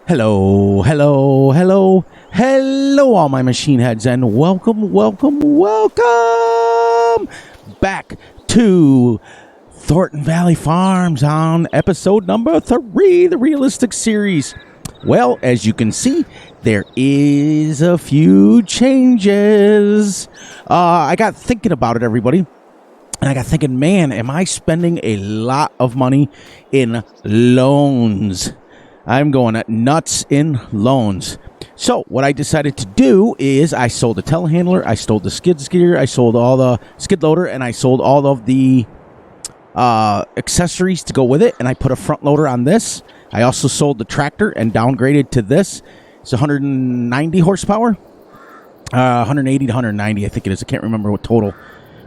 Hello, hello, hello, hello, all my machine heads, and welcome back to Thornton Valley Farms on episode number 3, the Realistic Series. Well, as you can see, there is a few changes. I got thinking about it, everybody. And I got thinking, man, am I spending a lot of money in loans? I'm going at nuts in loans. So what I decided to do is I sold the telehandler, I sold the skid steer, I sold all the skid loader, and I sold all of the accessories to go with it, and I put a front loader on this. I also sold the tractor and downgraded to this. It's 190 horsepower, 180 to 190, I think it is. I can't remember what total.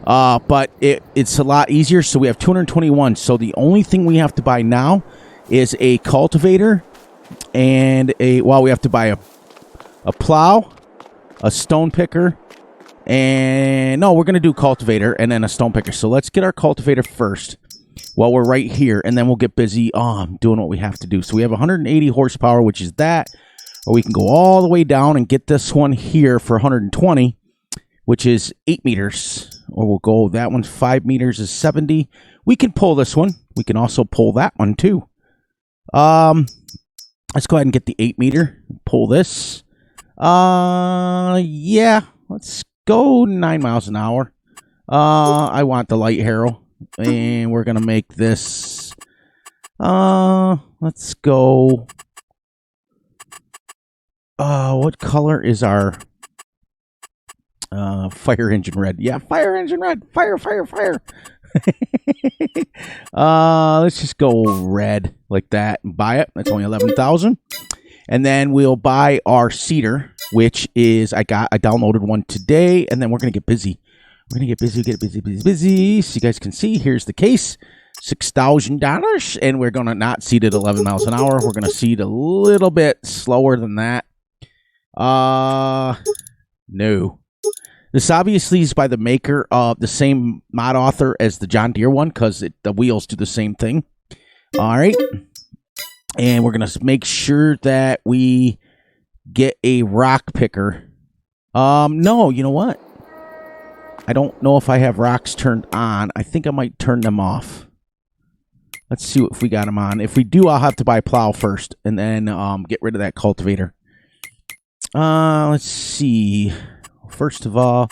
But it's a lot easier. So we have 221. So the only thing we have to buy now is a cultivator and we have to buy a plow, a stone picker, and no, we're going to do cultivator and then a stone picker. So let's get our cultivator first while we're right here, and then we'll get busy doing what we have to do. So we have 180 horsepower, which is that, or we can go all the way down and get this one here for 120, which is 8 meters, or we'll go, that one's 5 meters is 70. We can pull this one. We can also pull that one too. Let's go ahead and get the 8 meter. Pull this. Yeah, let's go 9 miles an hour. I want the light harrow, and we're gonna make this. Let's go. What color is our fire engine red? Yeah, fire engine red. Fire. Let's just go red like that and buy it. That's only 11,000. And then we'll buy our seeder, which is I downloaded one today, and then we're gonna get busy. We're gonna get busy. So you guys can see, here's the case, $6,000, and we're gonna not seed at 11 miles an hour. We're gonna seed a little bit slower than that. No. This obviously is by the maker of the same mod author as the John Deere one, because the wheels do the same thing. All right. And we're going to make sure that we get a rock picker. No, you know what? I don't know if I have rocks turned on. I think I might turn them off. Let's see if we got them on. If we do, I'll have to buy a plow first and then get rid of that cultivator. Let's see. First of all,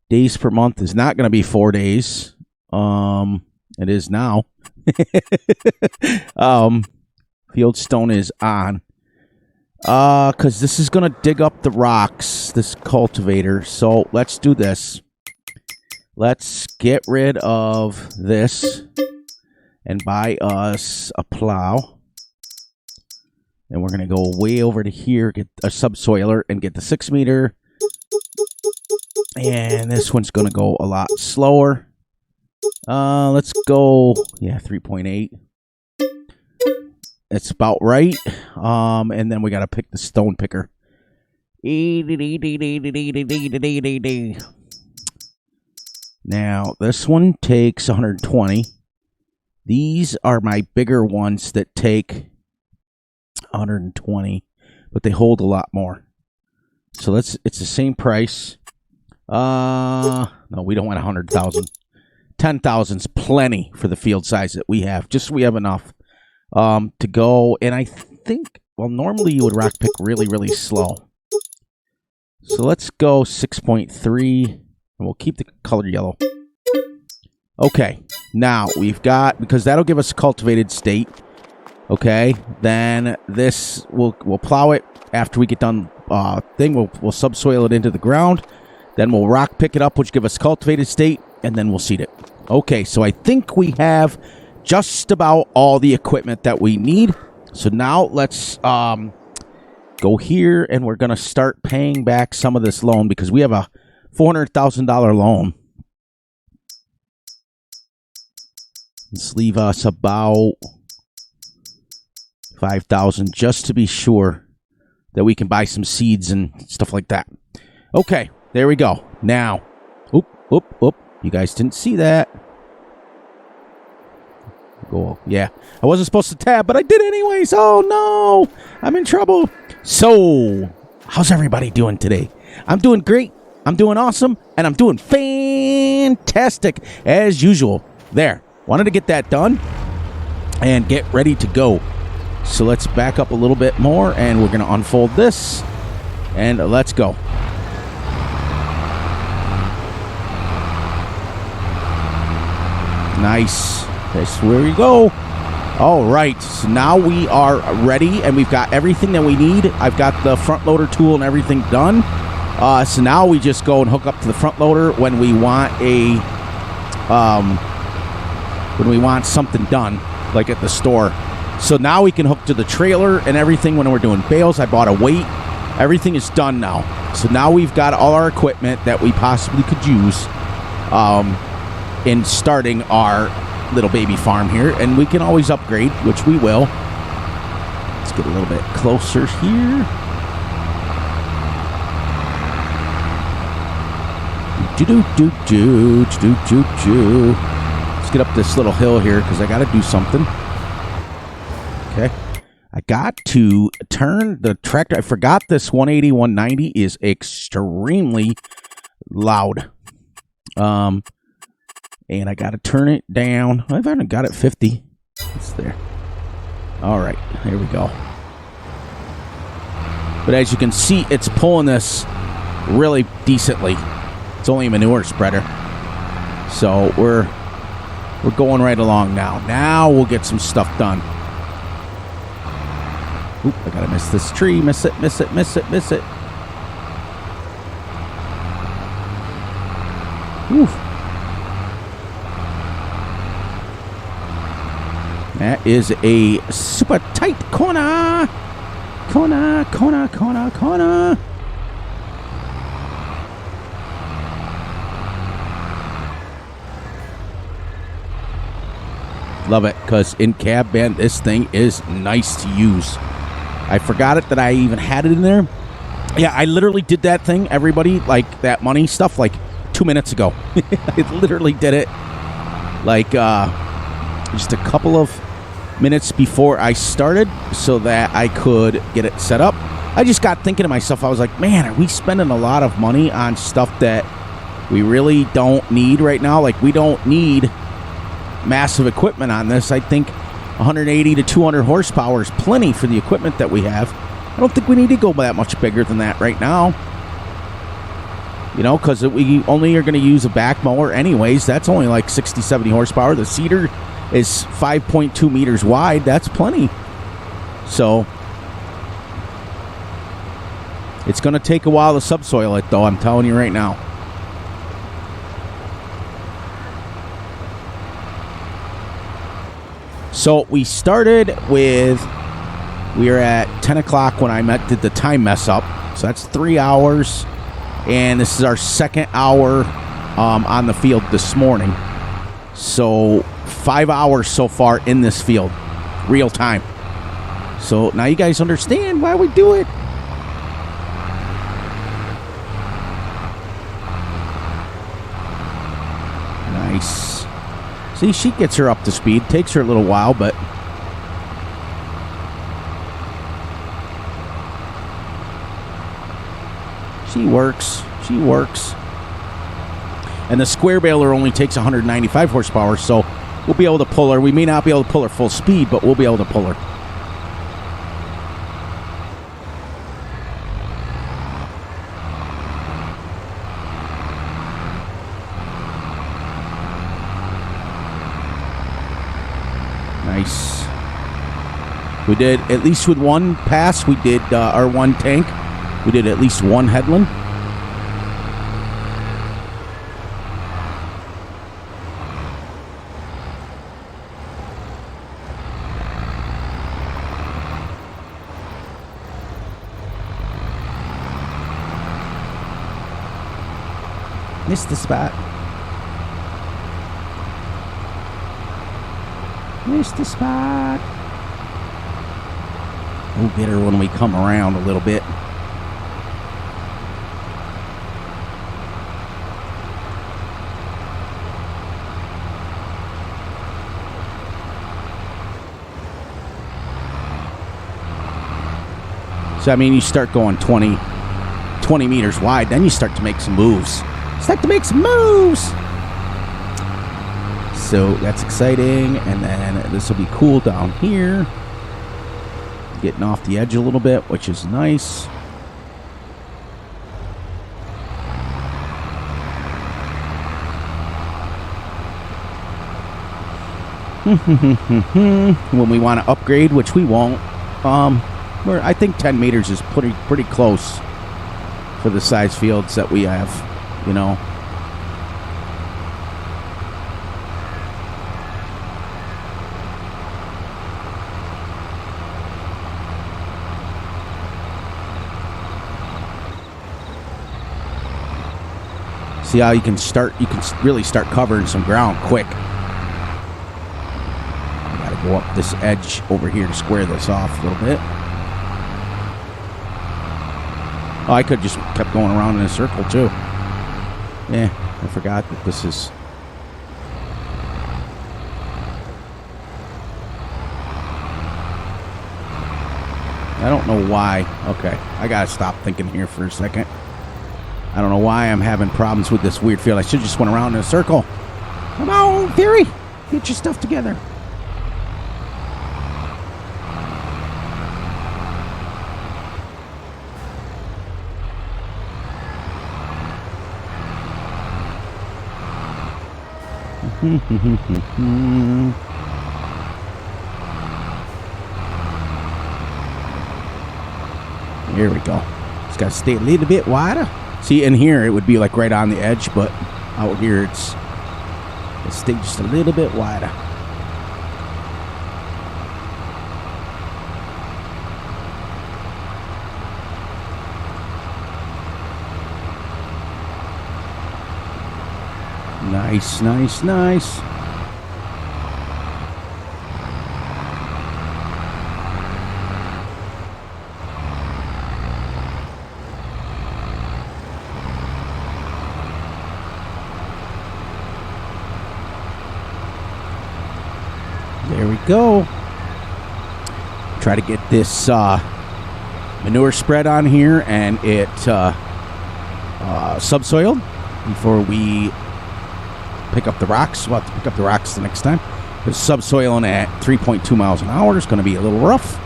days per month is not going to be 4 days. It is now. Fieldstone is on. Because this is going to dig up the rocks, this cultivator. So let's do this. Let's get rid of this and buy us a plow. And we're going to go way over to here, get a subsoiler, and get the 6 meter. And this one's going to go a lot slower. Let's go, 3.8. That's about right. And then we got to pick the stone picker. Now, this one takes 120. These are my bigger ones that take 120, but they hold a lot more. So it's the same price. No, we don't want 100,000. 10,000's plenty for the field size that we have. Just so we have enough to go. And I think, well, normally you would rock pick really, really slow. So let's go 6.3, and we'll keep the color yellow. Okay, now we've got, because that'll give us a cultivated state. Okay, then this we'll plow it after we get done. We'll subsoil it into the ground. Then we'll rock pick it up, which give us cultivated state, and then we'll seed it. Okay, so I think we have just about all the equipment that we need. So now let's go here, and we're going to start paying back some of this loan because we have a $400,000 loan. Let's leave us about 5,000 just to be sure that we can buy some seeds and stuff like that. Okay, there we go. Now, oop. You guys didn't see that. Go. Yeah. I wasn't supposed to tab, but I did anyways. Oh, no. I'm in trouble. So, how's everybody doing today? I'm doing great. I'm doing awesome. And I'm doing fantastic as usual. There. Wanted to get that done and get ready to go. So, let's back up a little bit more, and we're going to unfold this. And let's go. Nice. That's where we go. All right. So now we are ready, and we've got everything that we need. I've got the front loader tool and everything done. So now we just go and hook up to the front loader when we want something done, like at the store. So now we can hook to the trailer and everything when we're doing bales. I bought a weight. Everything is done now. So now we've got all our equipment that we possibly could use in starting our little baby farm here. And we can always upgrade, which we will. Let's get a little bit closer here. Let's get up this little hill here because I got to do something. Okay. I got to turn the tractor. I forgot this 180, 190 is extremely loud. And I got to turn it down. I've only got it 50. It's there. All right. Here we go. But as you can see, it's pulling this really decently. It's only a manure spreader. So we're going right along now. Now we'll get some stuff done. Oop, I gotta miss this tree. Miss it, miss it, miss it, miss it. Oof. That is a super tight corner. Corner, corner, corner, corner. Love it, because in cab band, this thing is nice to use. I forgot it that I even had it in there. Yeah, I literally did that thing, everybody, like that money stuff, like 2 minutes ago. I literally did it like just a couple of minutes before I started so that I could get it set up. I just got thinking to myself, I was like, man, are we spending a lot of money on stuff that we really don't need right now? Like, we don't need massive equipment on this. I think 180 to 200 horsepower is plenty for the equipment that we have. I don't think we need to go that much bigger than that right now. You know, because we only are going to use a back mower anyways. That's only like 60, 70 horsepower. The seeder is 5.2 meters wide. That's plenty. So it's going to take a while to subsoil it, though. I'm telling you right now. So we started with, we were at 10 o'clock when I did the time mess up. So that's 3 hours. And this is our second hour on the field this morning. So 5 hours so far in this field, real time. So now you guys understand why we do it. Nice. See, she gets her up to speed. Takes her a little while, but she works. She works. And the square baler only takes 195 horsepower, so we'll be able to pull her. We may not be able to pull her full speed, but we'll be able to pull her. Nice. We did, at least with one pass, we did our one tank. We did at least one headland. Missed the spot. Missed the spot. We'll get her when we come around a little bit. So, I mean, you start going 20 meters wide, then you start to make some moves. So that's exciting. And then this will be cool down here. Getting off the edge a little bit, which is nice. When we want to upgrade, which we won't, I think 10 meters is pretty close for the size fields that we have, you know. See how you can really start covering some ground quick. Go up this edge over here to square this off a little bit. Oh, I could just kept going around in a circle too. Yeah, I forgot that this is... I don't know why. Okay, I gotta stop thinking here for a second. I don't know why I'm having problems with this weird field. I should just went around in a circle. Come on, Theory! Get your stuff together. Here we go. Just gotta stay a little bit wider. See, in here it would be like right on the edge, but out here it's stay just a little bit wider. Nice, nice, nice. There we go. Try to get this manure spread on here and it subsoiled before we pick up the rocks. We'll have to pick up the rocks the next time. Because subsoiling at 3.2 miles an hour is going to be a little rough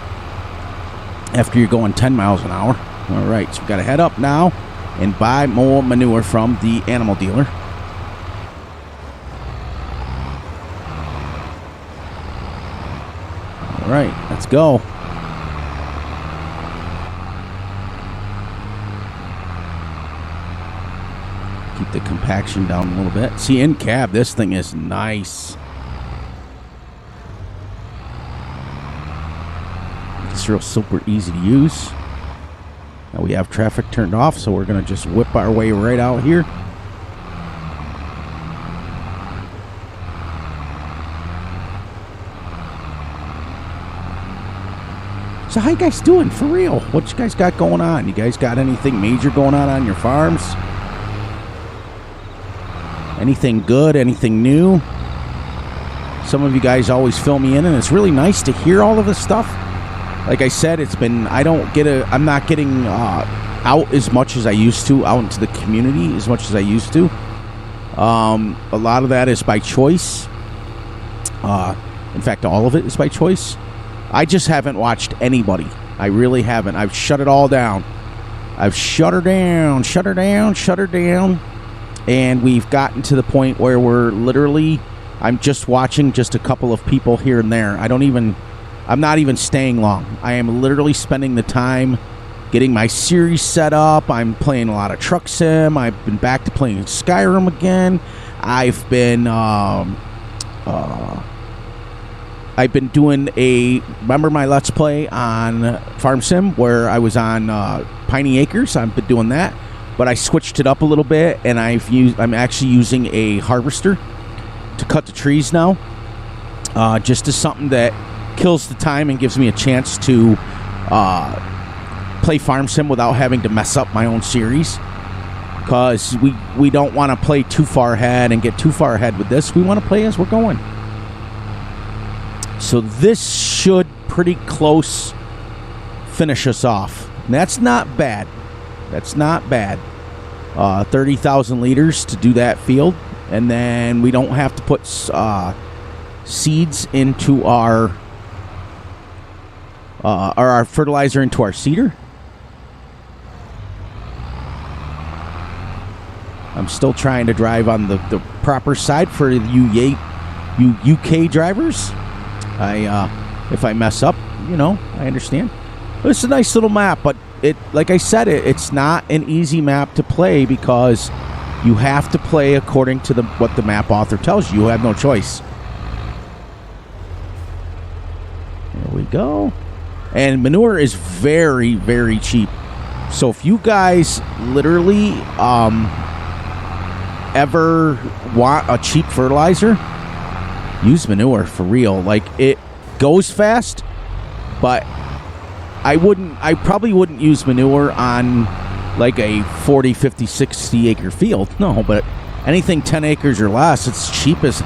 after you're going 10 miles an hour. All right, so we've got to head up now and buy more manure from the animal dealer. All right, let's go. Keep the compaction down a little bit. See, in cab, this thing is nice. It's real super easy to use. Now we have traffic turned off, so we're going to just whip our way right out here. So how you guys doing, for real? What you guys got going on? You guys got anything major going on your farms? Anything good? Anything new? Some of you guys always fill me in, and it's really nice to hear all of this stuff. Like I said, it's been, I'm not getting out as much as I used to, out into the community as much as I used to. A lot of that is by choice. In fact, all of it is by choice. I just haven't watched anybody. I really haven't. I've shut it all down. I've shut her down. And we've gotten to the point where we're literally, I'm just watching just a couple of people here and there. I'm not even staying long. I am literally spending the time getting my series set up. I'm playing a lot of Truck Sim. I've been back to playing Skyrim again. I've been doing remember my Let's Play on Farm Sim where I was on Piney Acres? I've been doing that, but I switched it up a little bit, and I'm actually using a harvester to cut the trees now, just as something that kills the time and gives me a chance to play Farm Sim without having to mess up my own series, because we don't want to play too far ahead and get too far ahead with this. We want to play as we're going. So this should pretty close finish us off. And that's not bad. That's not bad. 30,000 liters to do that field. And then we don't have to put seeds into our fertilizer into our seeder. I'm still trying to drive on the proper side for you UK drivers. If I mess up, I understand. But it's a nice little map, but like I said, it's not an easy map to play because you have to play according to what the map author tells you. You have no choice. There we go. And manure is very, very cheap. So if you guys literally ever want a cheap fertilizer, use manure for real. Like, it goes fast, but I probably wouldn't use manure on like a 40, 50, 60 acre field. No, but anything 10 acres or less, it's cheap as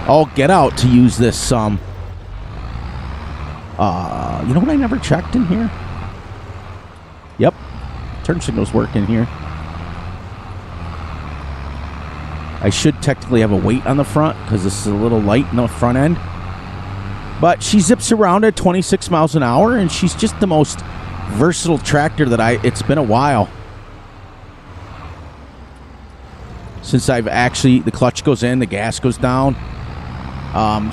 all get out to use this. You know what I never checked in here? Yep. Turn signal's working here. I should technically have a weight on the front because this is a little light in the front end. But she zips around at 26 miles an hour, and she's just the most versatile tractor that it's been a while since I've actually, the clutch goes in, the gas goes down.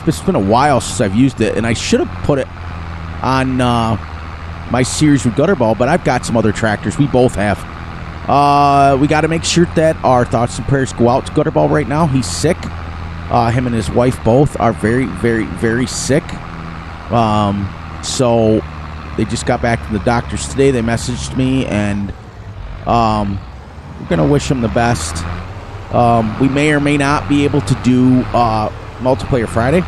It's been a while since I've used it, and I should have put it on my series with gutter ball, but I've got some other tractors. We both have. We got to make sure that our thoughts and prayers go out to Gutterball right now. He's sick. Him and his wife both are very, very, very sick. So they just got back from the doctors today. They messaged me, and we're going to wish him the best. We may or may not be able to do Multiplayer Friday,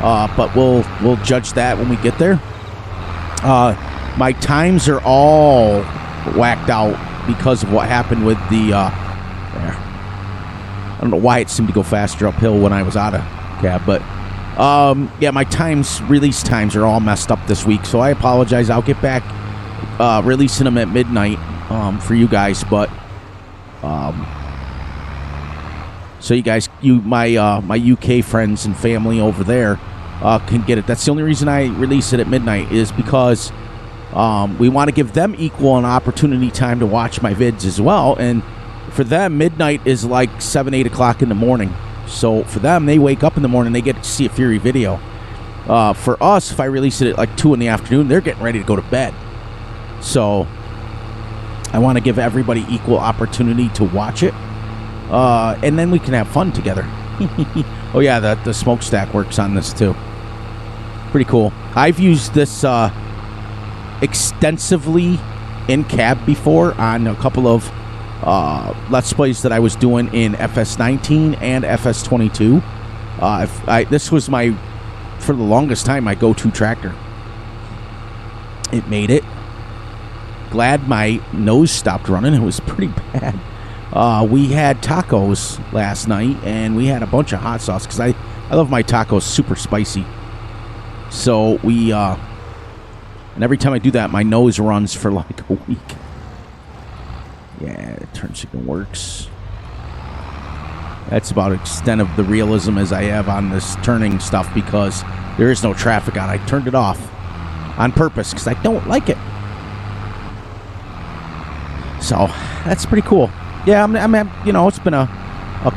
but we'll judge that when we get there. My times are all whacked out because of what happened with the there. I don't know why it seemed to go faster uphill when I was out of cab, but yeah, my release times are all messed up this week, so I apologize. I'll get back releasing them at midnight for you guys, but so you guys, my UK friends and family over there can get it. That's the only reason I release it at midnight, is because we want to give them equal an opportunity time to watch my vids as well. And for them, midnight is like 7, 8 o'clock in the morning. So for them, they wake up in the morning, they get to see a Fury video. For us, if I release it at like 2 in the afternoon, they're getting ready to go to bed. So I want to give everybody equal opportunity to watch it. And then we can have fun together. Oh yeah, the smokestack works on this too. Pretty cool. I've used this extensively in cab before on a couple of Let's Plays that I was doing in Fs19 and Fs22. This was for the longest time, my go-to tractor. It made it. Glad my nose stopped running. It was pretty bad. We had tacos last night, and we had a bunch of hot sauce because I love my tacos super spicy. So we and every time I do that, my nose runs for like a week. Yeah, turn signal works. That's about extent of the realism as I have on this turning stuff because there is no traffic on. I turned it off on purpose because I don't like it. So that's pretty cool. Yeah, it's been a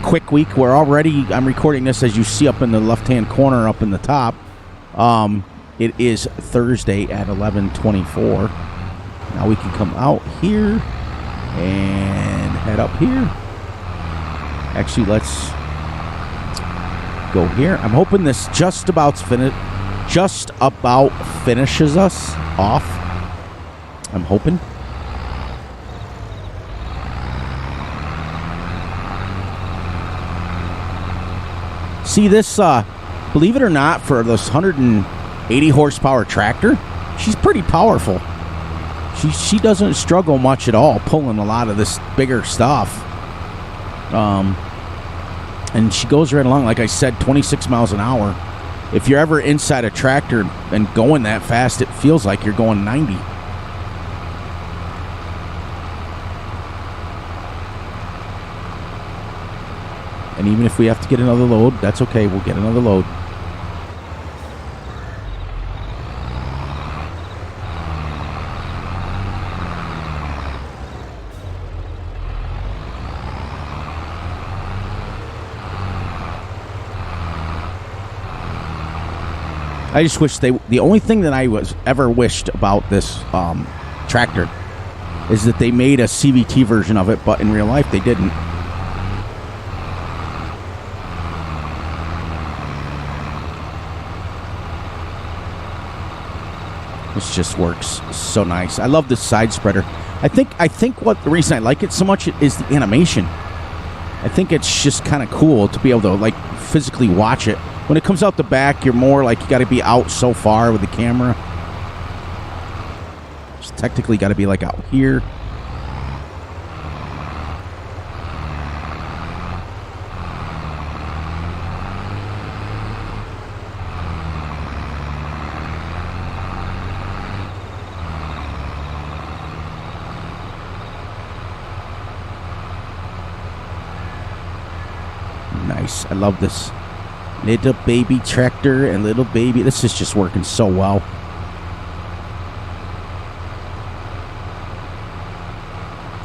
quick week. I'm recording this, as you see up in the left-hand corner up in the top. It is Thursday at 11:24. Now we can come out here and head up here. Actually, let's go here. I'm hoping this just about finishes us off. I'm hoping. See this, believe it or not, for this 180 horsepower tractor, she's pretty powerful. She doesn't struggle much at all pulling a lot of this bigger stuff. And she goes right along, like I said, 26 miles an hour. If you're ever inside a tractor and going that fast, it feels like you're going 90. And even if we have to get another load, that's okay. We'll get another load. I just wish the only thing that I was ever wished about this tractor is that they made a CVT version of it, but in real life they didn't. This just works so nice. I love this side spreader. I think what the reason I like it so much is the animation. I think it's just kind of cool to be able to like physically watch it. When it comes out the back, you're more like you got to be out so far with the camera. It's technically got to be like out here. Nice. I love this. Little baby tractor and little baby. This is just working so well.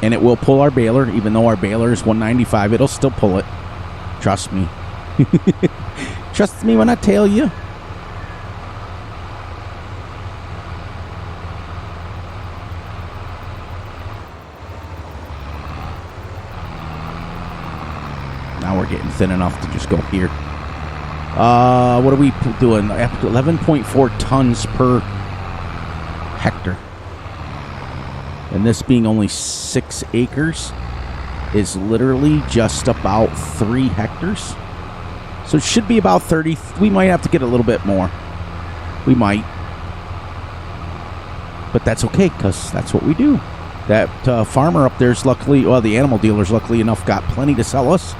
And it will pull our baler. Even though our baler is 195, it'll still pull it. Trust me. Trust me when I tell you. Now we're getting thin enough to just go here. What are we doing? 11.4 tons per hectare. And this being only 6 acres is literally just about 3 hectares. So it should be about 30. We might have to get a little bit more. We might. But that's okay, because that's what we do. That farmer up there's luckily, well, the animal dealer's luckily enough got plenty to sell us.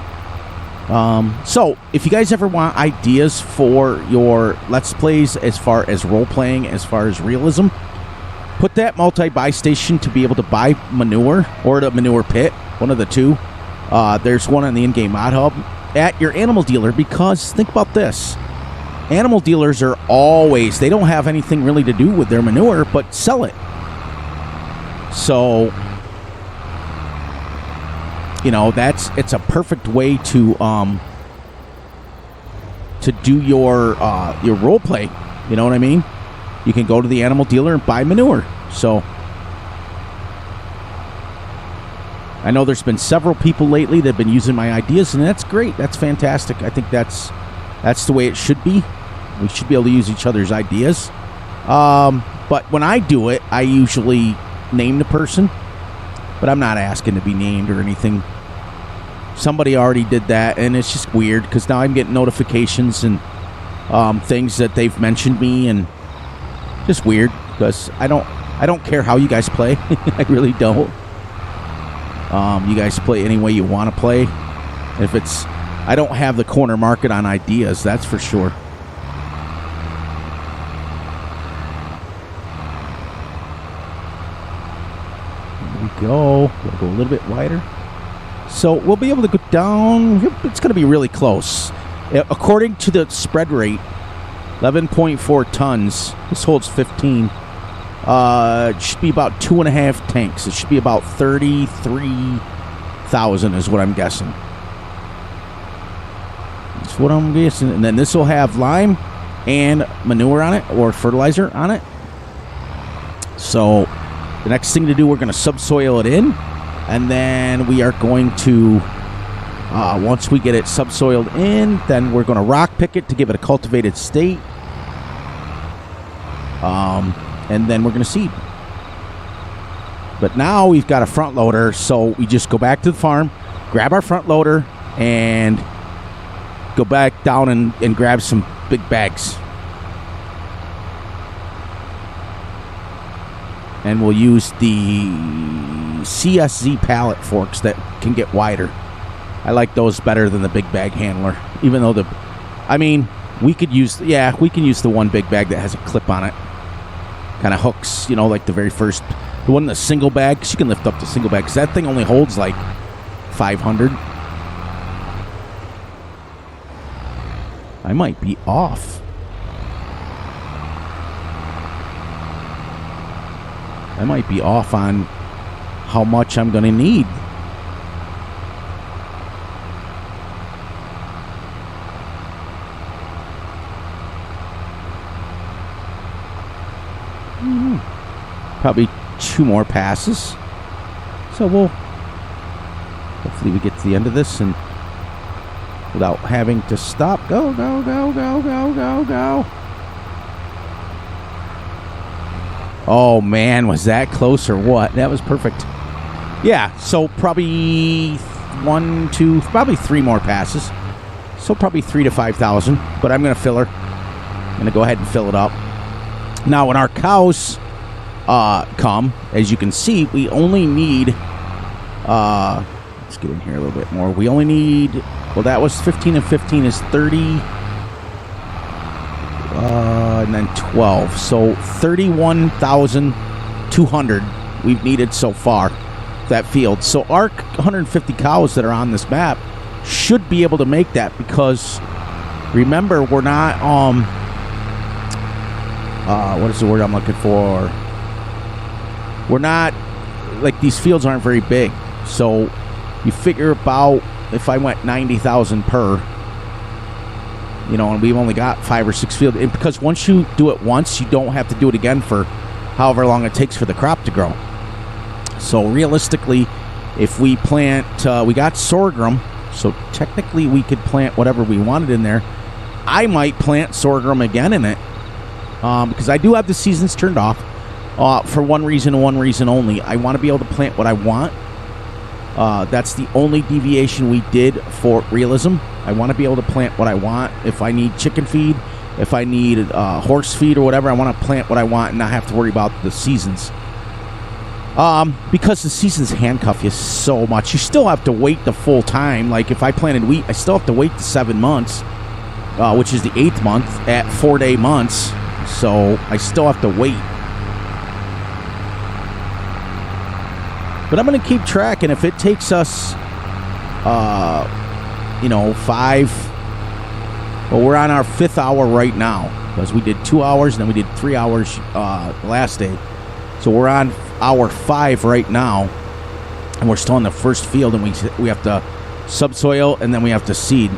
So, if you guys ever want ideas for your Let's Plays as far as role-playing, as far as realism, put that multi-buy station to be able to buy manure, or the manure pit, one of the two. There's one on the in-game mod hub at your animal dealer, because think about this. Animal dealers are always, they don't have anything really to do with their manure, but sell it. So, you know, it's a perfect way to do your role play. You know what I mean? You can go to the animal dealer and buy manure. So I know there's been several people lately that have been using my ideas, and that's great. That's fantastic. I think that's the way it should be. We should be able to use each other's ideas. But when I do it, I usually name the person. But I'm not asking to be named or anything. Somebody already did that, and it's just weird because now I'm getting notifications and things that they've mentioned me, and just weird because I don't care how you guys play. I really don't. You guys play any way you want to play. If it's, I don't have the corner market on ideas, that's for sure. Go. We'll go a little bit wider. So we'll be able to go down. It's going to be really close. According to the spread rate, 11.4 tons. This holds 15. It should be about 2.5 tanks. It should be about 33,000 is what I'm guessing. That's what I'm guessing. And then this will have lime and manure on it, or fertilizer on it. So the next thing to do, we're going to subsoil it in, and then we are going to, once we get it subsoiled in, then we're going to rock pick it to give it a cultivated state, and then we're going to seed. But now we've got a front loader, so we just go back to the farm, grab our front loader, and go back down and grab some big bags. And we'll use the CSZ pallet forks that can get wider. I like those better than the big bag handler. Even though we can use the one big bag that has a clip on it. Kind of hooks, you know, like the very first, the one in the single bag. 'Cause you can lift up the single bag, because that thing only holds like 500. I might be off. I might be off on how much I'm going to need. Probably 2 more passes. So we'll hopefully we get to the end of this and without having to stop. Go, go, go, go, go, go, go. Oh man, was that close or what? That was perfect. Yeah, so probably 1, 2, probably 3 more passes. So probably 3,000 to 5,000. But I'm going to fill her. I'm going to go ahead and fill it up. Now, when our cows come, as you can see, we only need, let's get in here a little bit more. We only need, well, that was 15 and 15 is 30, and then 12. So 31,200 we've needed so far, that field. So our 150 cows that are on this map should be able to make that because, remember, we're not, what is the word I'm looking for? We're not, like, these fields aren't very big. So you figure about, if I went 90,000 per, you know, and we've only got 5 or 6 fields. And because once you do it once, you don't have to do it again for however long it takes for the crop to grow. So realistically, if we plant, we got sorghum, so technically we could plant whatever we wanted in there. I might plant sorghum again in it. Because I do have the seasons turned off for one reason and one reason only. I want to be able to plant what I want. That's the only deviation we did for realism. I want to be able to plant what I want. If I need chicken feed, if I need horse feed or whatever, I want to plant what I want and not have to worry about the seasons. Because the seasons handcuff you so much. You still have to wait the full time. Like if I planted wheat, I still have to wait the 7 months, which is the 8th month at 4-day months. So I still have to wait. But I'm going to keep track, and if it takes us, 5, well, we're on our 5th hour right now, because we did 2 hours, and then we did 3 hours last day. So we're on hour 5 right now, and we're still in the first field, and we have to subsoil, and then we have to seed.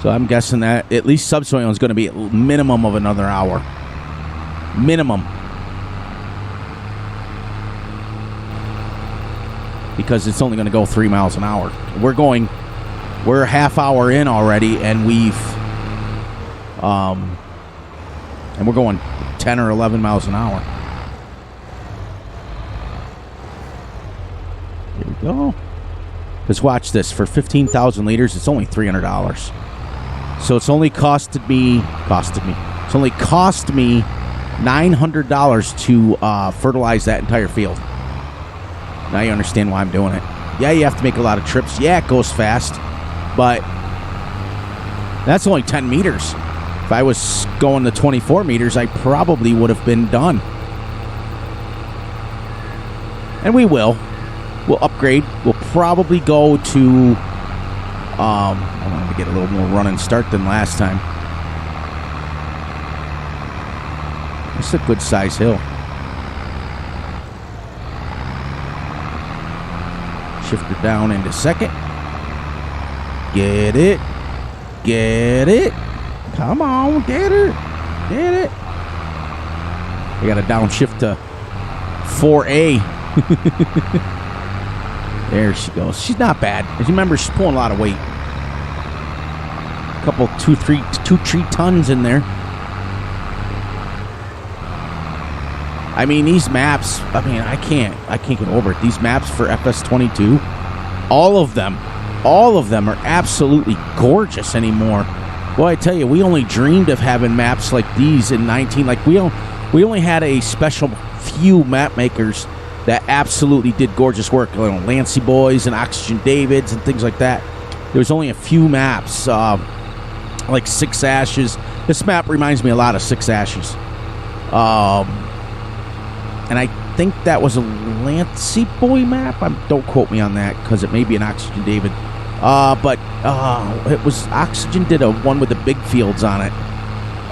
So I'm guessing that at least subsoil is going to be at minimum of another hour. Minimum. Because it's only going to go 3 miles an hour. We're a half hour in already, and and we're going 10 or 11 miles an hour. Here we go. Because watch this. For 15,000 liters, it's only $300. So it's only It's only cost me $900 to fertilize that entire field. Now you understand why I'm doing it. Yeah, you have to make a lot of trips. Yeah, it goes fast. But that's only 10 meters. If I was going to 24 meters, I probably would have been done. And we will. We'll upgrade. We'll probably go to... I wanted to get a little more run and start than last time. It's a good size hill. Shift her down into second. Get it. Get it. Come on, get her. Get it. I got to downshift to 4A. There she goes. She's not bad. As you remember, she's pulling a lot of weight. A couple, 2-3 tons in there. I mean, these maps, I can't get over it. These maps for Fs22, all of them are absolutely gorgeous anymore. Well, I tell you, we only dreamed of having maps like these in 19. Like, we only had a special few map makers that absolutely did gorgeous work. You know, Lancy Boys and Oxygen Davids and things like that. There was only a few maps, like Six Ashes. This map reminds me a lot of Six Ashes. And I think that was a Lancy Boy map. Don't quote me on that, because it may be an Oxygen David. But it was Oxygen did a one with the big fields on it.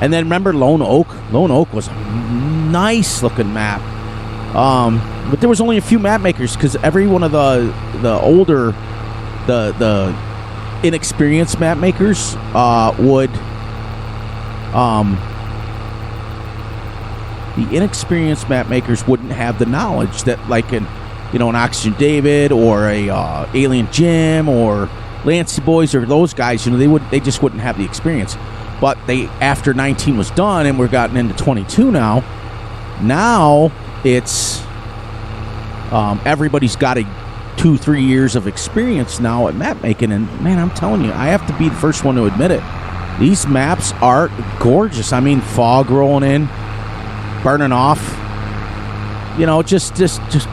And then remember Lone Oak? Lone Oak was a nice looking map. But there was only a few map makers because every one of the older, the inexperienced map makers would the inexperienced map makers wouldn't have the knowledge that like an Oxygen David or a Alien Jim or Lancy Boys or those guys, they just wouldn't have the experience. But after 19 was done and we're gotten into 22 now it's everybody's got a 2-3 years of experience now at map making, and man, I'm telling you, I have to be the first one to admit it. These maps are gorgeous. I mean, fog rolling in, burning off, just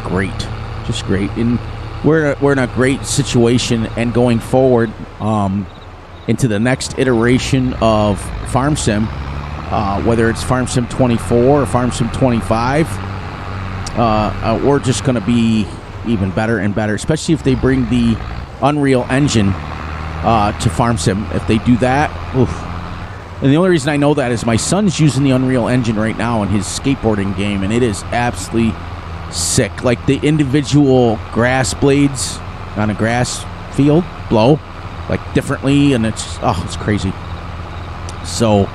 great, just great. And we're in a great situation, and going forward into the next iteration of Farm Sim, whether it's Farm Sim 24 or Farm Sim 25, we're just going to be even better and better, especially if they bring the Unreal Engine to Farm Sim. If they do that, oof. And the only reason I know that is my son's using the Unreal Engine right now in his skateboarding game, and it is absolutely sick. Like the individual grass blades on a grass field blow like differently, and it's crazy. So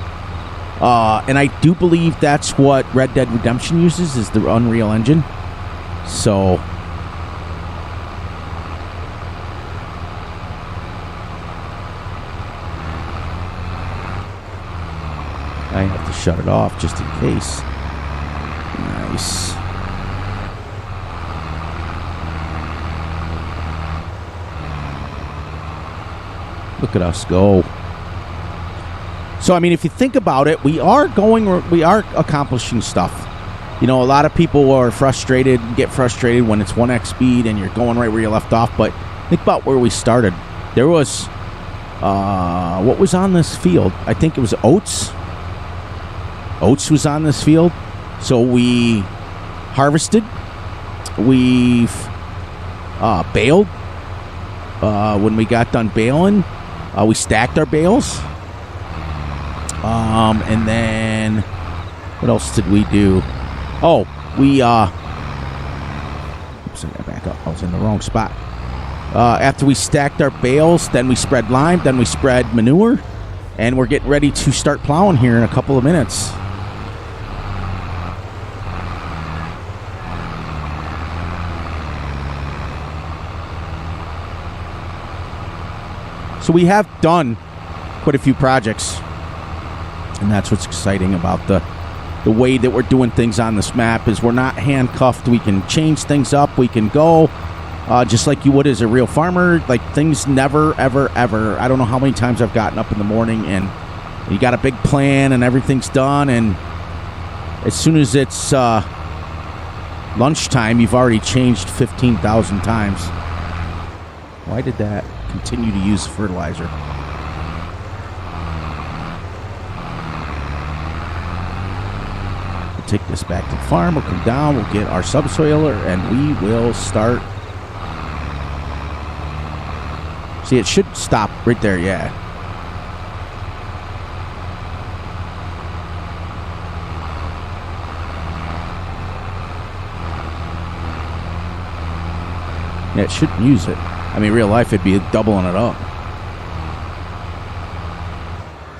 and I do believe that's what Red Dead Redemption uses, is the Unreal Engine. So I have to shut it off just in case. Nice. Look at us go. So, I mean, if you think about it, we are accomplishing stuff. A lot of people are frustrated, get frustrated when it's 1x speed and you're going right where you left off. But think about where we started. There was, what was on this field? I think it was oats. Oats was on this field. So we harvested. We've baled. When we got done baling, we stacked our bales. And then what else did we do? Oh, we oops, I gotta back up. I was in the wrong spot. After we stacked our bales, then we spread lime, then we spread manure, and we're getting ready to start plowing here in a couple of minutes. So we have done quite a few projects, and that's what's exciting about the way that we're doing things on this map, is we're not handcuffed. We can change things up. We can go just like you would as a real farmer. Like, things never, ever, ever. I don't know how many times I've gotten up in the morning and you got a big plan and everything's done, and as soon as it's lunchtime, you've already changed 15,000 times. Why did that continue to use fertilizer? We'll take this back to the farm. We'll come down. We'll get our subsoiler, and we will start. See, it should stop right there. Yeah. Yeah, it shouldn't use it. I mean, real life, it'd be doubling it up.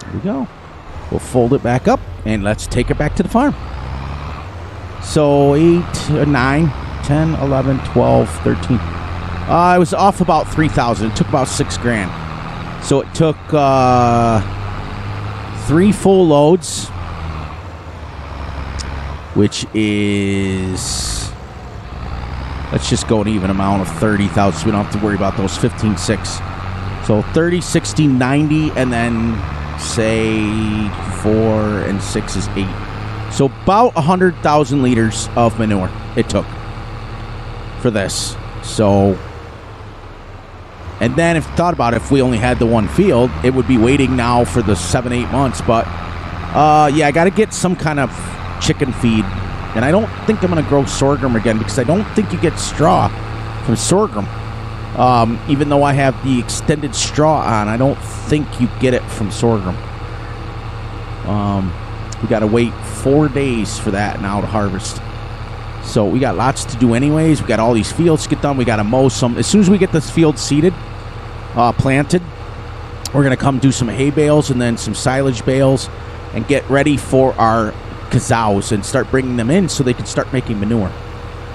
There we go. We'll fold it back up, and let's take it back to the farm. So 8, 9, 10, 11, 12, 13. I was off about 3,000. It took about $6,000. So it took 3 full loads, which is... Let's just go an even amount of 30,000 so we don't have to worry about those 15.6. So 30, 60, 90, and then say 4 and 6 is 8. So about 100,000 liters of manure it took for this. So, and then if you thought about it, if we only had the one field, it would be waiting now for the 7-8 months. But yeah, I got to get some kind of chicken feed. And I don't think I'm going to grow sorghum again, because I don't think you get straw from sorghum. Even though I have the extended straw on, I don't think you get it from sorghum. We got to wait 4 days for that now to harvest. So we got lots to do anyways. We got all these fields to get done. We got to mow some. As soon as we get this field seeded, planted, we're going to come do some hay bales and then some silage bales and get ready for our kazows and start bringing them in so they can start making manure.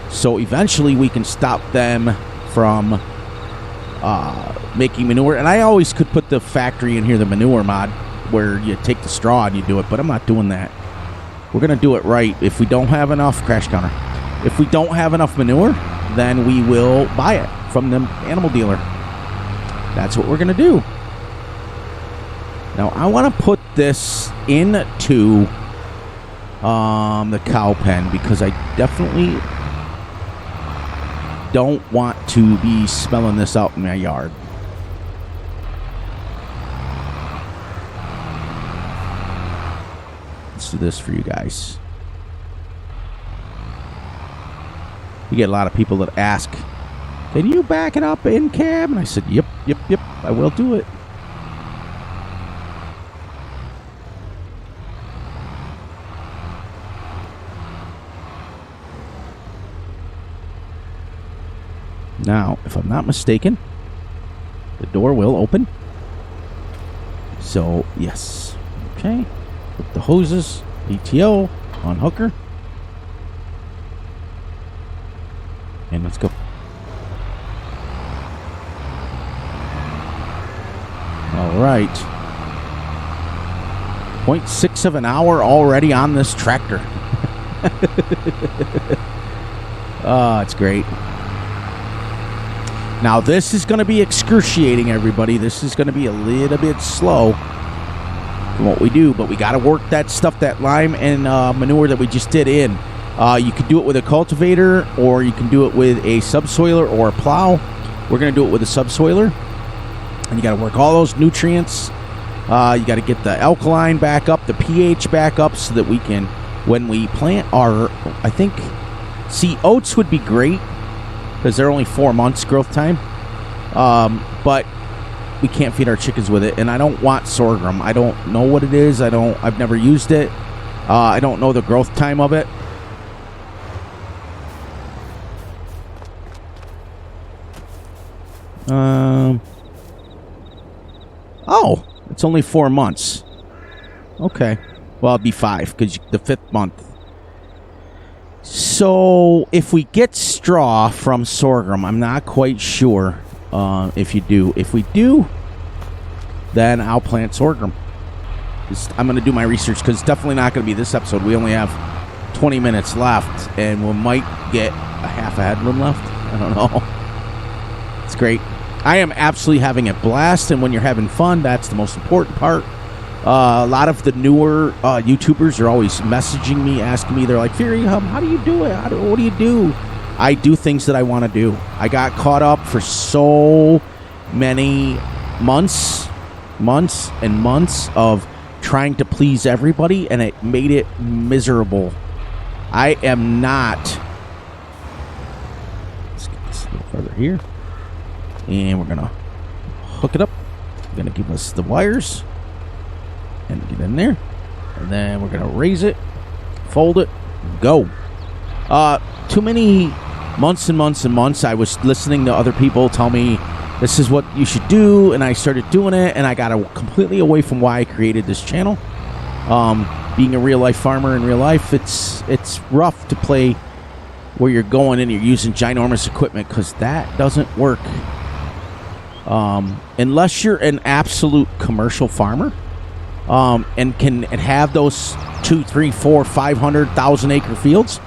So eventually we can stop them from making manure. And I always could put the factory in here, the manure mod, where you take the straw and you do it, but I'm not doing that. We're going to do it right. If we don't have enough, crash counter. If we don't have enough manure, then we will buy it from the animal dealer. That's what we're going to do. Now, I want to put this into the cow pen because I definitely don't want to be smelling this out in my yard. Let's do this for you guys. You get a lot of people that ask, can you back it up in cab? And I said, yep, I will do it. Now, if I'm not mistaken, the door will open. So, yes. Okay. With the hoses, PTO, on hooker. And let's go. All right. 0.6 of an hour already on this tractor. Oh, it's great. Now, this is going to be excruciating, everybody. This is going to be a little bit slow from what we do, but we got to work that stuff, that lime and manure that we just did in. You can do it with a cultivator, or you can do it with a subsoiler or a plow. We're going to do it with a subsoiler. And you got to work all those nutrients. You got to get the alkaline back up, the pH back up, so that we can, when we plant our, I think, see, oats would be great because they're only 4 months growth time. But we can't feed our chickens with it, and I don't want sorghum. I don't know what it is. I've never used it. I don't know the growth time of it. Oh, it's only 4 months. Okay. Well, it'd be 5 because the 5th month. So, if we get straw from sorghum, I'm not quite sure if you do. If we do, then I'll plant sorghum. I'm going to do my research because it's definitely not going to be this episode. We only have 20 minutes left, and we might get a half a headland left. I don't know. It's great. I am absolutely having a blast, and when you're having fun, that's the most important part. A lot of the newer YouTubers are always messaging me, asking me, they're like, Fury, how do you do it? What do you do? I do things that I want to do. I got caught up for so many months and months of trying to please everybody, and it made it miserable. I am not. Let's get this a little further here. And we're going to hook it up. We're going to give us the wires. And get in there. And then we're going to raise it. Fold it. Go. Too many months and months and months I was listening to other people tell me this is what you should do. And I started doing it. And I got completely away from why I created this channel. Being a real life farmer in real life, it's rough to play where you're going and you're using ginormous equipment because that doesn't work. Unless you're an absolute commercial farmer, and can have those 2, 3, 4, 500,000 acre fields,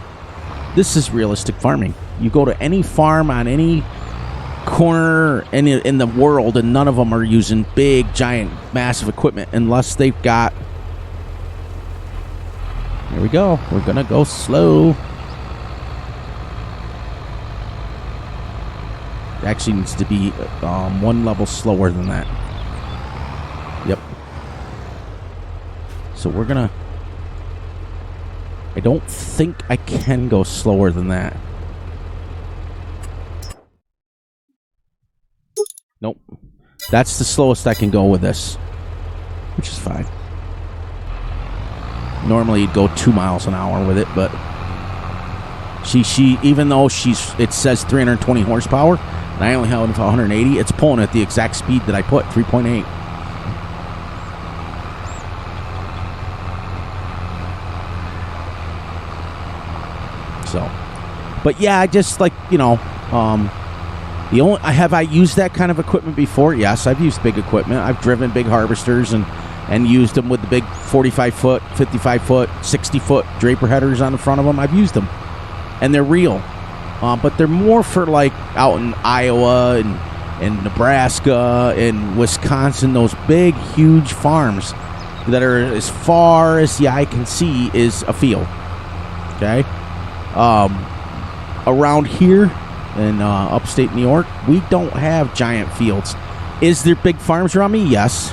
this is realistic farming. You go to any farm on any corner in the world, and none of them are using big, giant, massive equipment unless they've got. Here we go. We're gonna go slow. It actually needs to be 1 level slower than that. Yep. So we're gonna. I don't think I can go slower than that. That's the slowest I can go with this, which is fine. Normally you'd go 2 miles an hour with it, but she even though it says 320 horsepower and I only have 180, it's pulling at the exact speed that I put, 3.8. So, but yeah, I just like, you know, I used that kind of equipment before? Yes, I've used big equipment. I've driven big harvesters and used them with the big 45-foot, 55-foot, 60-foot draper headers on the front of them. I've used them, and they're real. But they're more for like out in Iowa and Nebraska and Wisconsin, those big, huge farms that are as far as the eye can see is a field. Okay? Around here in upstate New York, we don't have giant fields. Is there big farms around me? Yes.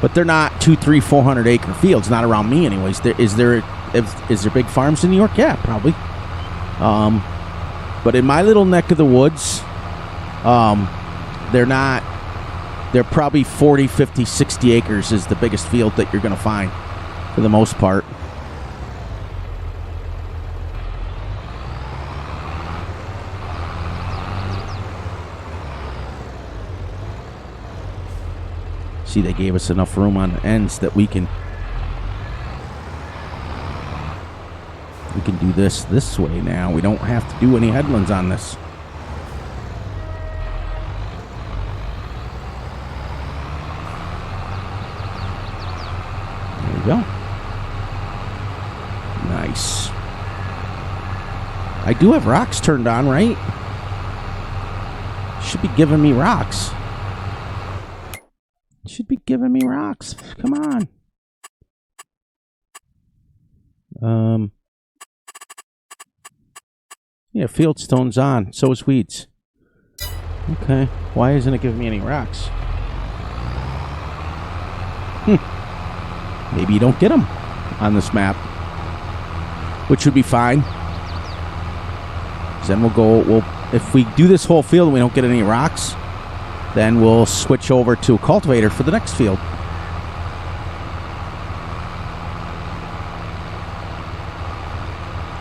But they're not 200, 300, 400 acre fields. Not around me, anyways. Is there big farms in New York? Yeah, probably. But in my little neck of the woods, they're not. They're probably 40, 50, 60 acres is the biggest field that you're going to find, for the most part. See, they gave us enough room on the ends that we can do this way now. We don't have to do any headlands on this. There we go. Nice. I do have rocks turned on, right? Should be giving me rocks. Should be giving me rocks. Come on. Yeah, fieldstone's on. So is weeds. Okay. Why isn't it giving me any rocks? Maybe you don't get them on this map, which would be fine. Then if we do this whole field and we don't get any rocks, then we'll switch over to a cultivator for the next field.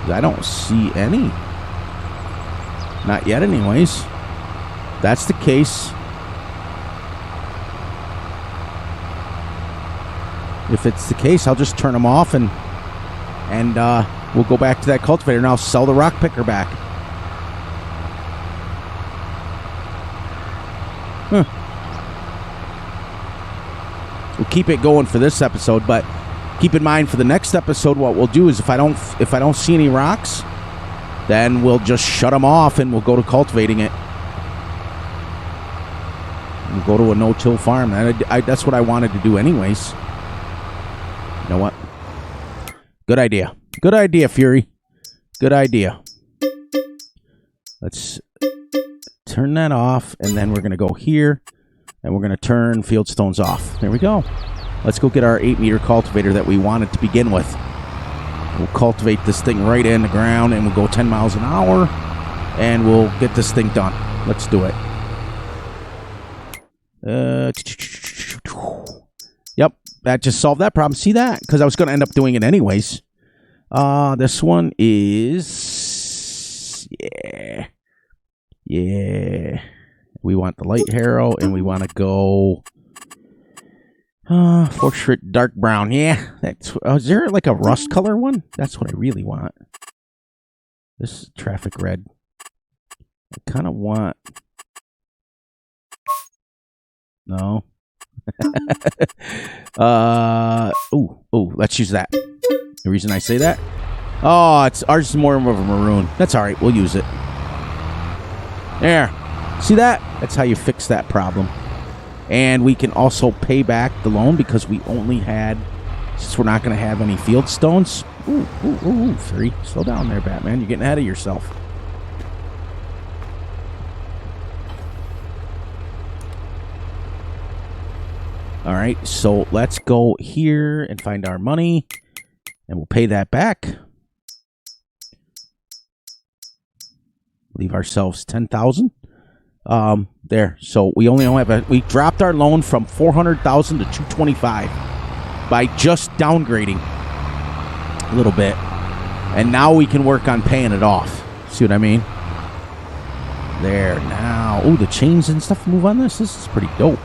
I don't see any. Not yet, anyways. That's the case. If it's the case, I'll just turn them off and we'll go back to that cultivator and I'll sell the rock picker back. We'll keep it going for this episode, but keep in mind for the next episode, what we'll do is if I don't see any rocks, then we'll just shut them off and we'll go to cultivating it. We'll go to a no-till farm. That's what I wanted to do anyways. You know what? Good idea. Good idea, Fury. Good idea. Let's turn that off, and then we're going to go here, and we're going to turn fieldstones off. There we go. Let's go get our 8-meter cultivator that we wanted to begin with. We'll cultivate this thing right in the ground, and we'll go 10 miles an hour, and we'll get this thing done. Let's do it. Yep, that just solved that problem. See that? Because I was going to end up doing it anyways. This one is... Yeah. We want the light harrow, and we want to go... portrait dark brown. Yeah. That's. Is there like a rust color one? That's what I really want. This is traffic red. I kind of want... No. Let's use that. The reason I say that? Oh, ours is more of a maroon. That's all right. We'll use it. There. See that? That's how you fix that problem. And we can also pay back the loan because we only had, since we're not going to have any field stones. Ooh, 3. Slow down there, Batman. You're getting ahead of yourself. All right, so let's go here and find our money, and we'll pay that back. Leave ourselves 10,000. There. So we only have we dropped our loan from 400,000 to 225 by just downgrading a little bit, and now we can work on paying it off. See what I mean? There now. Oh, the chains and stuff move on this. This is pretty dope.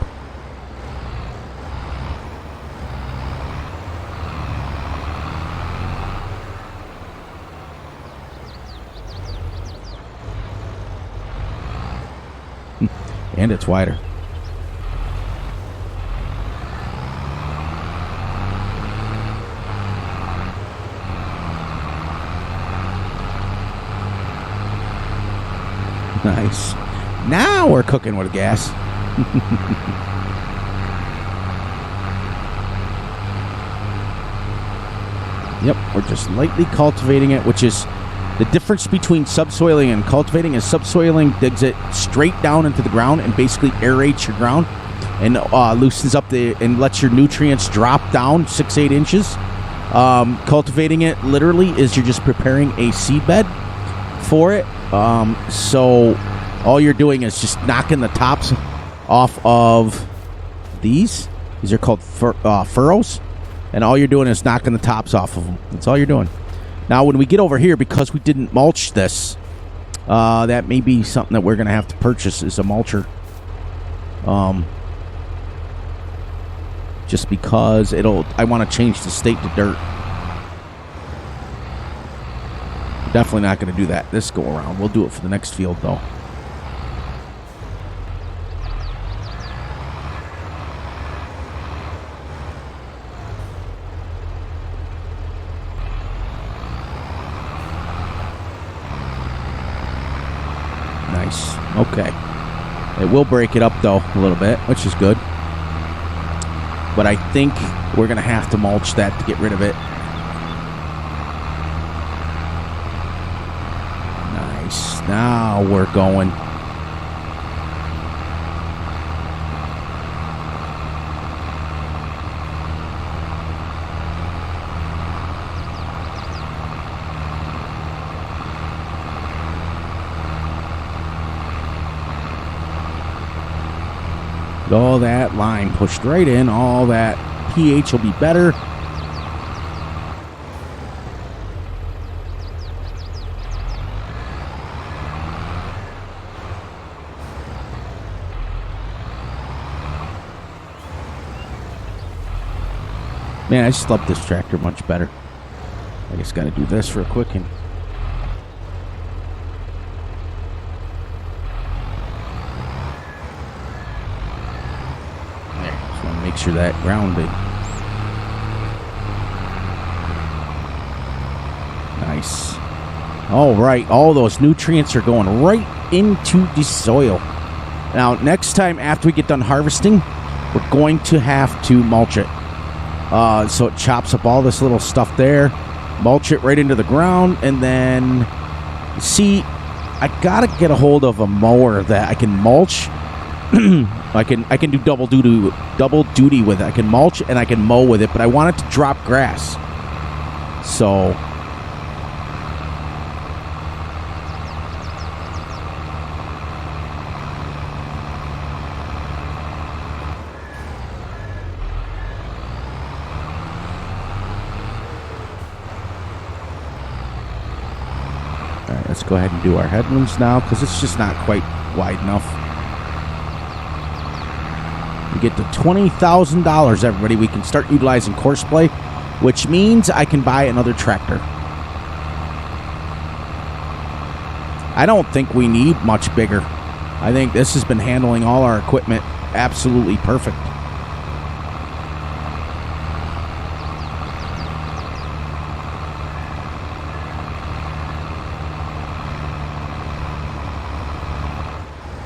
And it's wider. Nice. Now we're cooking with gas. Yep, we're just lightly cultivating it, which is the difference between subsoiling and cultivating. Is subsoiling digs it straight down into the ground and basically aerates your ground and loosens up and lets your nutrients drop down 6-8 inches. Cultivating it literally is you're just preparing a seed bed for it. So all you're doing is just knocking the tops off of these. These are called furrows. And all you're doing is knocking the tops off of them. That's all you're doing. Now, when we get over here, because we didn't mulch this, that may be something that we're going to have to purchase is a mulcher. Just because I want to change the state to dirt. Definitely not going to do that this go around. We'll do it for the next field, though. Nice. Okay. It will break it up, though, a little bit, which is good. But I think we're going to have to mulch that to get rid of it. Nice. Now we're going. All that lime pushed right in. All that pH will be better. Man, I just love this tractor much better. I just got to do this real quick and make sure that grounded. Nice. All right, all those nutrients are going right into the soil. Now, next time after we get done harvesting, we're going to have to mulch it. So it chops up all this little stuff there, mulch it right into the ground, and then, see, I gotta get a hold of a mower that I can mulch. I can do double duty with it. I can mulch and I can mow with it, but I want it to drop grass. So all right, let's go ahead and do our headlands now because it's just not quite wide enough. We get to $20,000, everybody. We can start utilizing Courseplay, which means I can buy another tractor. I don't think we need much bigger. I think this has been handling all our equipment absolutely perfect.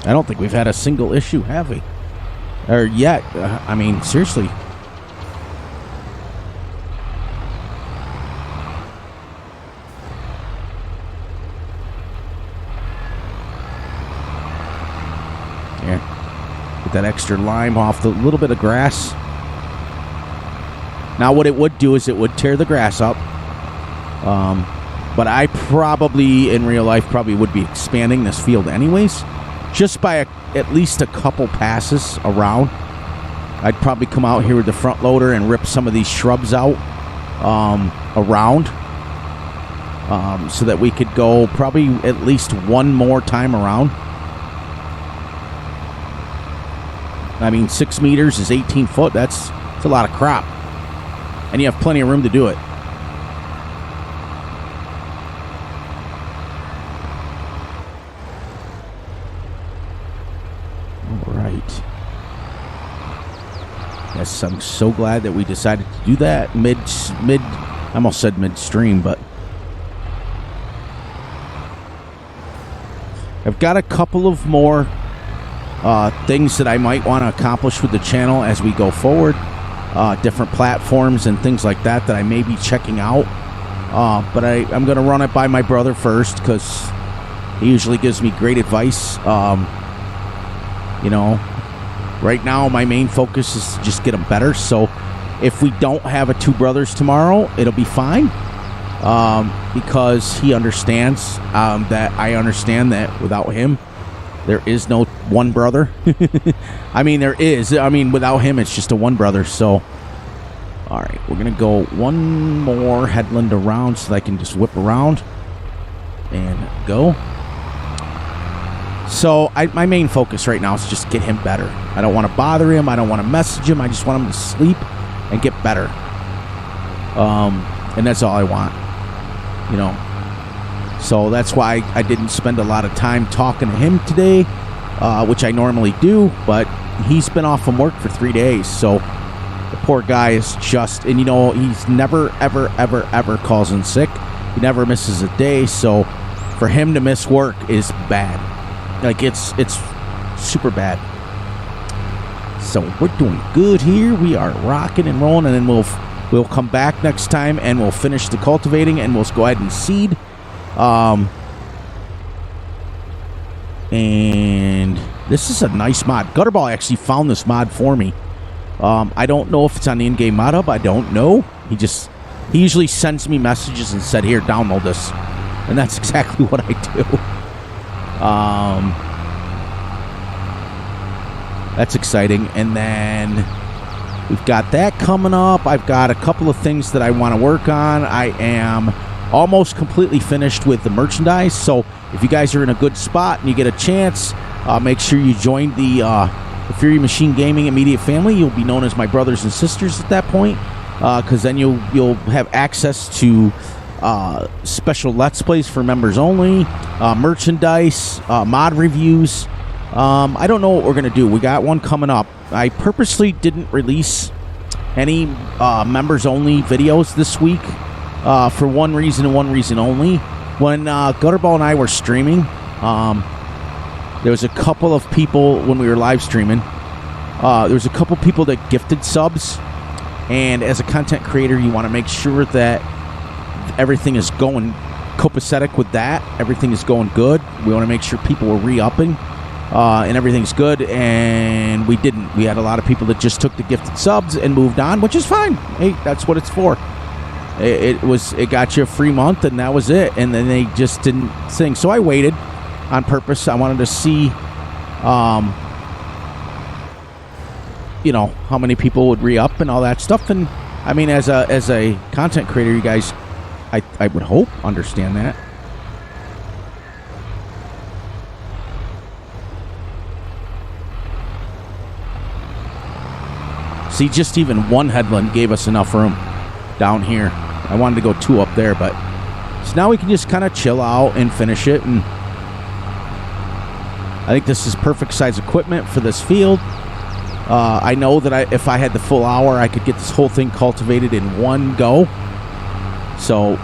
I don't think we've had a single issue, have we? Or yet. I mean, seriously. Yeah. Get that extra lime off the little bit of grass. Now what it would do is it would tear the grass up. But I probably, in real life, probably would be expanding this field anyways. just by at least a couple passes around. I'd probably come out here with the front loader and rip some of these shrubs out around so that we could go probably at least one more time around. I mean, 6 meters is 18 foot. That's a lot of crop. And you have plenty of room to do it. All right. Yes, I'm so glad that we decided to do that I almost said midstream, but I've got a couple of more things that I might want to accomplish with the channel as we go forward. Different platforms and things like that I may be checking out. But I'm going to run it by my brother first because he usually gives me great advice. Right now my main focus is to just get them better. So if we don't have a Two Brothers tomorrow, it'll be fine. Because he understands that I understand that without him, there is no one brother. I mean, there is. I mean, without him, it's just a one brother. So, all right, we're going to go one more headland around so that I can just whip around and go. So, my main focus right now is just get him better. I don't want to bother him. I don't want to message him. I just want him to sleep and get better. And that's all I want. So that's why I didn't spend a lot of time talking to him today, which I normally do, but he's been off from work for 3 days, so the poor guy is just, and he's never, ever, ever, ever calls in sick. He never misses a day, so for him to miss work is bad. Like, it's super bad. So we're doing good here. We are rocking and rolling, and then we'll come back next time, and we'll finish the cultivating, and we'll go ahead and seed. And this is a nice mod. Gutterball actually found this mod for me. I don't know if it's on the in-game mod hub. I don't know. He usually sends me messages and said, here, download this. And that's exactly what I do. That's exciting. And then we've got that coming up. I've got a couple of things that I want to work on. I am almost completely finished with the merchandise, so if you guys are in a good spot and you get a chance, make sure you join the Fury Machine Gaming immediate family. You'll be known as my brothers and sisters at that point, because then you'll have access to special Let's Plays for members only, merchandise, mod reviews. I don't know what we're going to do. We got one coming up. I purposely didn't release any members only videos this week. For one reason and one reason only. When Gutterball and I were streaming, there was a couple of people, when we were live streaming, there was a couple people that gifted subs, and as a content creator, you want to make sure that everything is going copacetic with that. Everything is going good. We want to make sure people were re-upping, and everything's good, and we didn't. We had a lot of people that just took the gifted subs and moved on, which is fine. Hey, that's what it's for. It got you a free month, and that was it. And then they just didn't sing. So I waited on purpose. I wanted to see, how many people would re-up and all that stuff. And I mean, as a content creator, you guys, I would hope understand that. See, just even one headland gave us enough room down here. I wanted to go 2 up there, but so now we can just kind of chill out and finish it. And I think this is perfect size equipment for this field. I know that if I had the full hour, I could get this whole thing cultivated in one go. So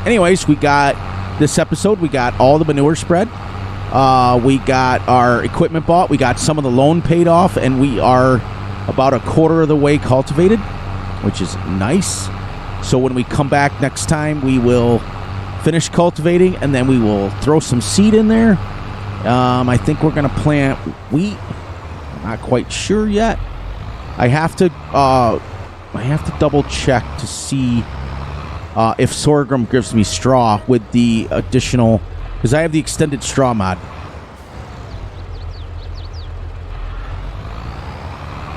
anyways, we got this episode. We got all the manure spread. We got our equipment bought. We got some of the loan paid off, and we are about a quarter of the way cultivated, which is nice. So when we come back next time, we will finish cultivating, and then we will throw some seed in there. I think we're going to plant wheat. I'm not quite sure yet. I have to double check to see if sorghum gives me straw with the additional, because I have the extended straw mod.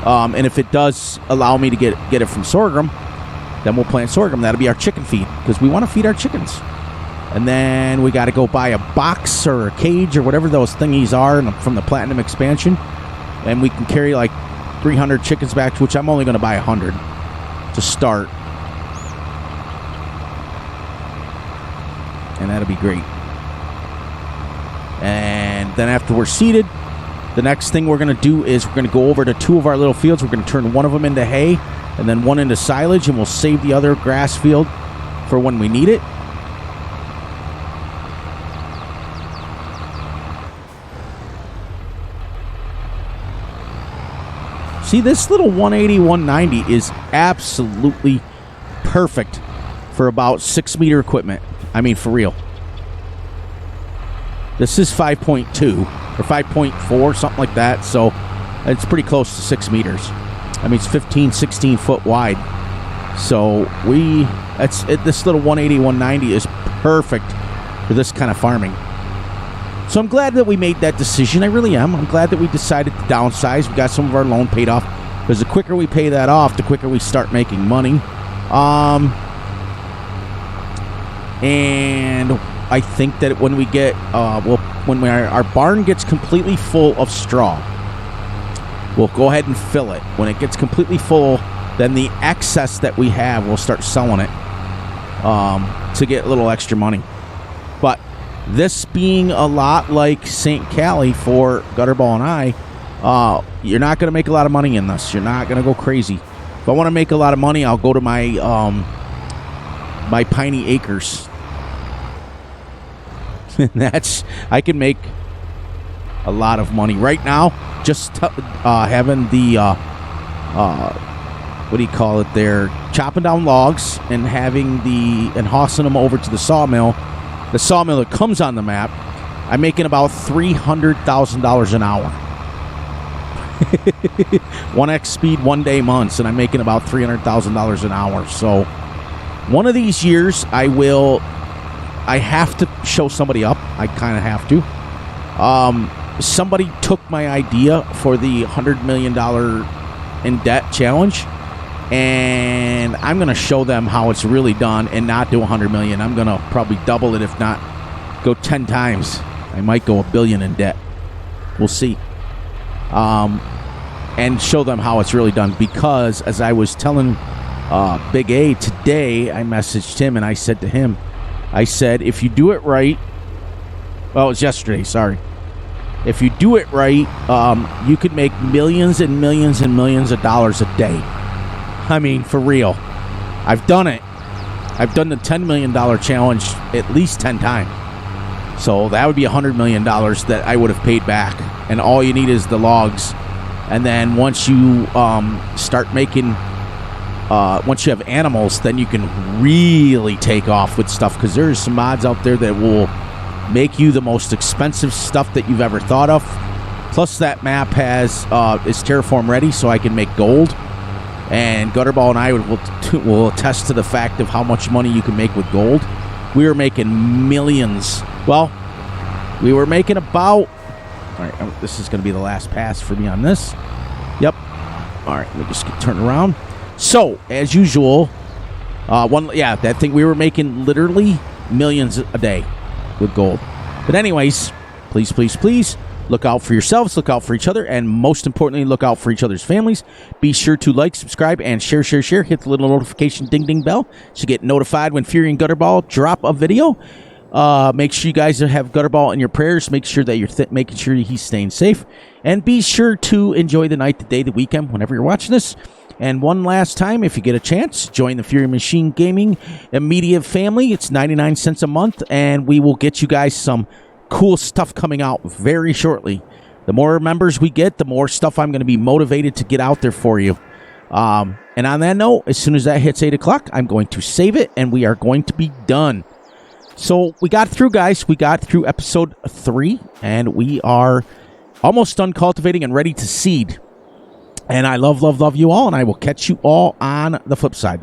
And if it does allow me to get it from sorghum, then we'll plant sorghum. That'll be our chicken feed because we want to feed our chickens. And then we got to go buy a box or a cage or whatever those thingies are from the Platinum expansion. And we can carry like 300 chickens back, which I'm only going to buy 100 to start. And that'll be great. And then after we're seeded, the next thing we're going to do is we're going to go over to 2 of our little fields. We're going to turn one of them into hay and then one into silage, and we'll save the other grass field for when we need it. See, this little 180, 190 is absolutely perfect for about 6-meter equipment. I mean, for real. This is 5.2 or 5.4, something like that. So it's pretty close to 6 meters. I mean, it's 15, 16 foot wide. So this little 180, 190 is perfect for this kind of farming. So I'm glad that we made that decision. I really am. I'm glad that we decided to downsize. We got some of our loan paid off. Because the quicker we pay that off, the quicker we start making money. And I think that when we get, when our barn gets completely full of straw, we'll go ahead and fill it. When it gets completely full, then the excess that we have, we'll start selling it to get a little extra money. But this being a lot like St. Cali for Gutterball and I, you're not going to make a lot of money in this. You're not going to go crazy. If I want to make a lot of money, I'll go to my my Piney Acres. I can make a lot of money right now. Just having the what do you call it? There, chopping down logs and hossing them over to the sawmill. The sawmill that comes on the map, I'm making about $300,000 an hour. 1x speed, 1 day months, and I'm making about $300,000 an hour. So one of these years, I have to show somebody up. I kind of have to. Somebody took my idea for the $100 million in debt challenge, and I'm going to show them how it's really done and not do $100 million. I'm going to probably double it, if not go 10 times. I might go $1 billion in debt. We'll see. And show them how it's really done, because as I was telling Big A today, I messaged him and I said to him, if you do it right, well, it was yesterday, sorry. If you do it right, you could make millions and millions and millions of dollars a day. I mean, for real. I've done it. I've done the $10 million challenge at least 10 times. So that would be $100 million that I would have paid back. And all you need is the logs. And then once you start making, once you have animals, then you can really take off with stuff. Because there's some mods out there that will make you the most expensive stuff that you've ever thought of. Plus that map is terraform ready, so I can make gold. And Gutterball and I will attest to the fact of how much money you can make with gold. We were making millions. Well, we were making about... All right, this is going to be the last pass for me on this. Yep. All right, let me just turn around. So, as usual, that thing, we were making literally millions a day with gold. But anyways, please, please, please, look out for yourselves, look out for each other, and most importantly, look out for each other's families. Be sure to like, subscribe, and share. Hit the little notification ding bell so you get notified when Fury and Gutterball drop a video. Make sure you guys have Gutterball in your prayers. Make sure that you're making sure he's staying safe. And be sure to enjoy the night, the day, the weekend, whenever you're watching this. And one last time, if you get a chance, join the Fury Machine Gaming Media family. It's 99 cents a month, and we will get you guys some cool stuff coming out very shortly. The more members we get, the more stuff I'm going to be motivated to get out there for you. And on that note, as soon as that hits 8 o'clock, I'm going to save it, and we are going to be done. So we got through, guys. We got through episode 3, and we are almost done cultivating and ready to seed. And I love you all, and I will catch you all on the flip side.